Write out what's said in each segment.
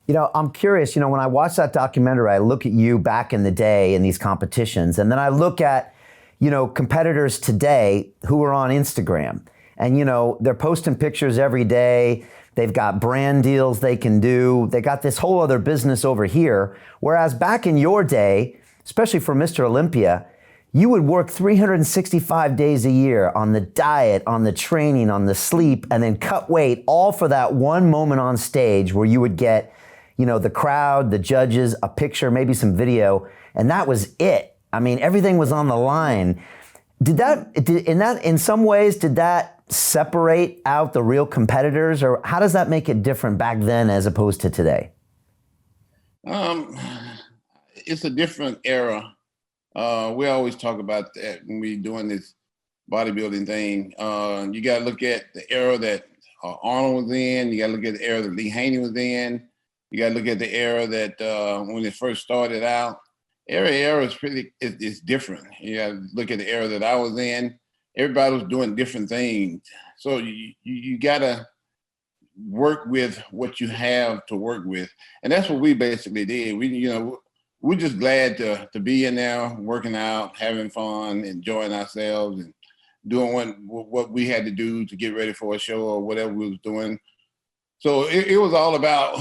I'm curious, when I watch that documentary, I look at you back in the day in these competitions, and then I look at, competitors today who are on Instagram. And, they're posting pictures every day. They've got brand deals they can do. They got this whole other business over here. Whereas back in your day, especially for Mr. Olympia, you would work 365 days a year on the diet, on the training, on the sleep, and then cut weight, all for that one moment on stage where you would get, the crowd, the judges, a picture, maybe some video, and that was it. I mean, everything was on the line. In some ways, did that separate out the real competitors, or how does that make it different back then as opposed to today? Um, it's a different era. We always talk about that when we doing this bodybuilding thing. You got to look at the era that Arnold was in. You got to look at the era that Lee Haney was in. You got to look at the era that when it first started out. Every era is different. You got to look at the era that I was in. Everybody was doing different things. So you got to work with what you have to work with. And that's what we basically did. We're just glad to be in there, working out, having fun, enjoying ourselves, and doing what we had to do to get ready for a show or whatever we was doing. So it was all about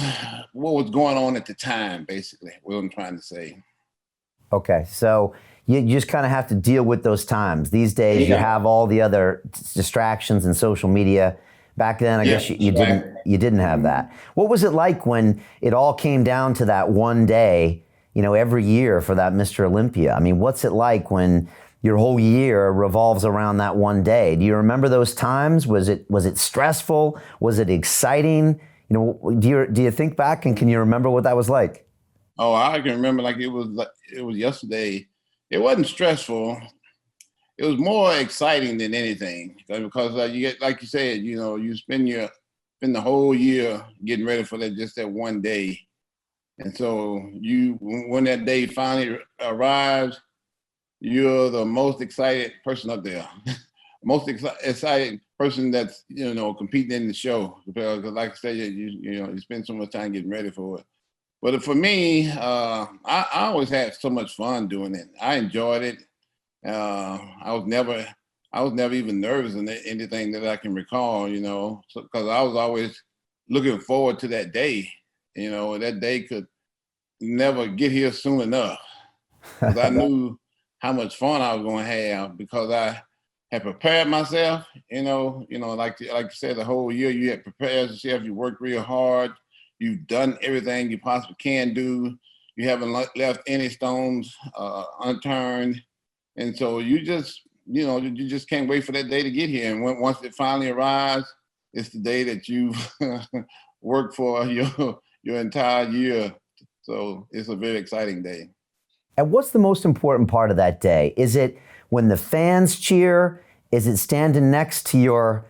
what was going on at the time, basically, what I'm trying to say. Okay, so you just kind of have to deal with those times. These days, you have all the other distractions and social media. Back then, I guess you didn't have that. What was it like when it all came down to that one day, every year for that Mr. Olympia? I mean, what's it like when your whole year revolves around that one day? Do you remember those times? Was it stressful? Was it exciting? Do you think back and can you remember what that was like? Oh, I can remember like it was yesterday. It wasn't stressful. It was more exciting than anything because you get, like you said, you spend the whole year getting ready for just that one day, and so when that day finally arrives, you're the most excited person up there, most excited person that's competing in the show because, like I said, you spend so much time getting ready for it. But for me, I always had so much fun doing it. I enjoyed it. I was never even nervous in anything that I can recall, because I was always looking forward to that day. That day could never get here soon enough because I knew how much fun I was going to have because I had prepared myself. Like you said, the whole year you had prepared yourself. You worked real hard. You've done everything you possibly can do. You haven't left any stones unturned. And so you just can't wait for that day to get here. And once it finally arrives, it's the day that you worked for your entire year. So it's a very exciting day. And what's the most important part of that day? Is it when the fans cheer? Is it standing next to your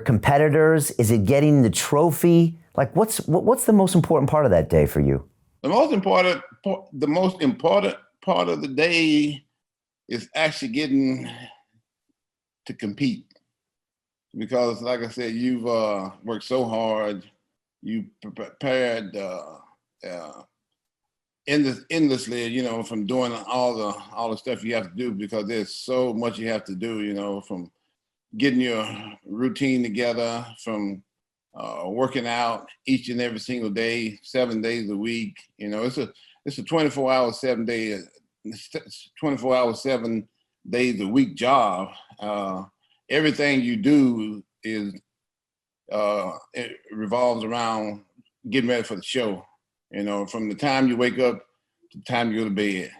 competitors? Is it getting the trophy? Like, what's the most important part of that day for you? The most important part of the day is actually getting to compete, because, like I said, you've worked so hard. You prepared endlessly, from doing all the stuff you have to do, because there's so much you have to do. From getting your routine together, from working out each and every single day, 7 days a week. It's a 24-hour, 7 days a week job. Everything you do it revolves around getting ready for the show. From the time you wake up to the time you go to bed.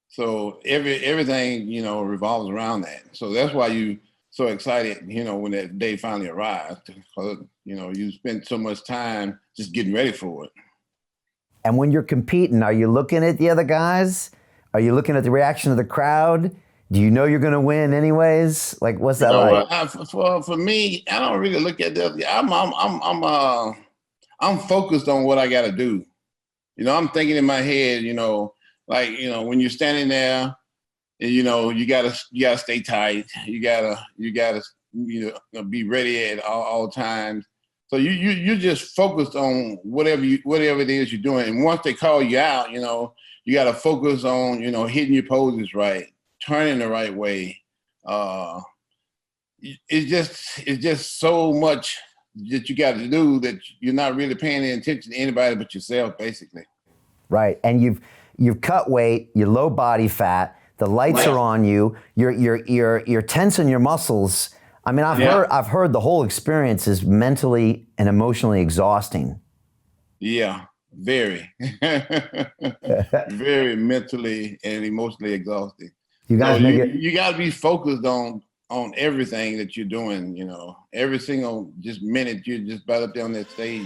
So everything revolves around that. So that's why you so excited, when that day finally arrives, because you spent so much time just getting ready for it. And when you're competing, are you looking at the other guys? Are you looking at the reaction of the crowd? Do you know you're going to win anyways? Like, what's that like? For me, I don't really look at the other. I'm focused on what I got to do. I'm thinking in my head, when you're standing there, and you gotta stay tight. You gotta be ready at all times. So you just focused on whatever it is you're doing. And once they call you out, you got to focus on, hitting your poses right, turning the right way. It's just so much that you got to do that you're not really paying any attention to anybody but yourself, basically. Right. And you've cut weight, you're low body fat, the lights are on you, you're tensing your muscles. I mean, I've heard the whole experience is mentally and emotionally exhausting. Yeah, very. Very mentally and emotionally exhausting. You guys you got to be focused on everything that you're doing, every single just minute you're just about up there on that stage.